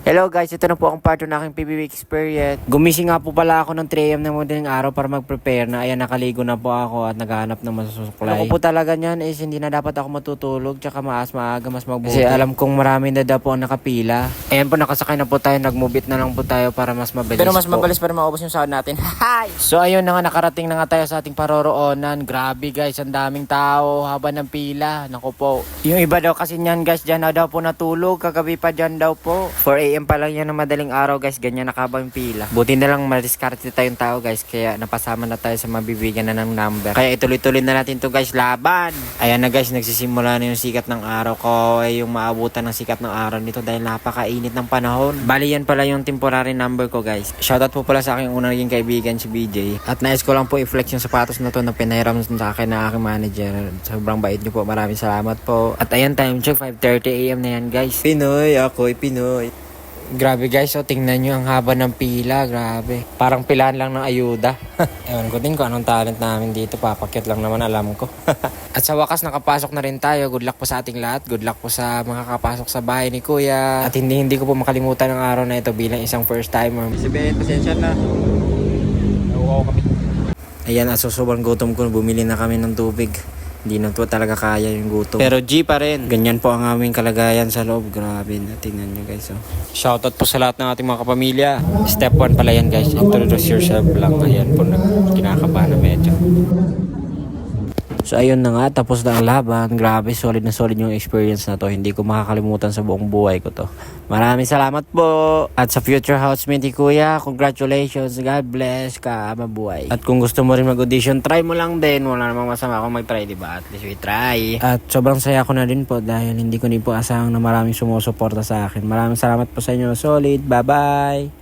Hello guys, ito na po ang part 2 ng aking PBB experience. Gumising nga po pala ako ng 3 AM ng madaling araw para mag-prepare na. Ayan, nakaligo na po ako at naghahanap ng masusuklay. Ako po talaga niyan is hindi na dapat ako matutulog tsaka maaga mas mabuti. Kasi alam kong marami na daw po ang nakapila. Ayan po, nakasakay na po tayo, nag-move it na lang po tayo para mas mabilis. Pero mas mabilis para maubos yung sahod natin. Hi! So ayun na nga, nakarating na nga tayo sa ating paroroonan. Grabe guys, ang daming tao, haba ng pila. Naku po. Yung iba daw kasi niyan guys, dyan na daw po natulog. Kagabi pa dyan daw po. 4 AM pa lang yan ng madaling araw guys, ganyan nakaba yung pila. Buti na lang madiskarte tayong tao guys, kaya napasama na tayo sa mabibigyan na ng number. Kaya ituloy-tuloy na natin to guys, laban! Ayan na guys, nagsisimula na yung sikat ng araw ko, ay yung maabutan ng sikat ng araw nito dahil napakainit ng panahon. Bali yan pala yung temporary number ko guys. Shoutout po pala sa aking unang naging kaibigan si BJ. At nais ko lang po i-flex yung sapatos na to na pinahiram sa akin na aking manager. Sobrang bait niyo po, maraming salamat po. At ayan, time check, 5:30 AM na yan guys. Pinoy, ako'y Pinoy. Grabe guys, so tingnan nyo ang haba ng pila, grabe. Parang pilahan lang ng ayuda. Ewan ko din kung anong talent namin dito, papakyat lang naman alam ko. At sa wakas nakapasok na rin tayo, good luck po sa ating lahat, good luck po sa mga kapasok sa bahay ni Kuya. At hindi ko po makalimutan ang araw na ito bilang isang first timer. Sabihin, pasensya na. Nakuha kami. Ayan, sobrang gutom ko, bumili na kami ng tubig. Hindi na po talaga kaya yung gutom. Pero G pa rin. Ganyan po ang aming kalagayan sa loob. Grabe na. Tingnan nyo guys. Oh. Shoutout po sa lahat ng ating mga kapamilya. Step 1 pala yan guys. Introduce yourself lang. Ayan po. Kinakaba na medyo. So ayun na nga, tapos na ang laban. Grabe, solid na solid yung experience na to. Hindi ko makakalimutan sa buong buhay ko to. Maraming salamat po. At sa future housemate ni Kuya, congratulations. God bless ka, mabuhay. At kung gusto mo rin mag-audition, try mo lang din. Wala namang masama kung mag-try, diba? At least we try. At sobrang saya ko na din po dahil hindi ko din po asahang na maraming sumusuporta sa akin. Maraming salamat po sa inyo. Solid. Bye-bye.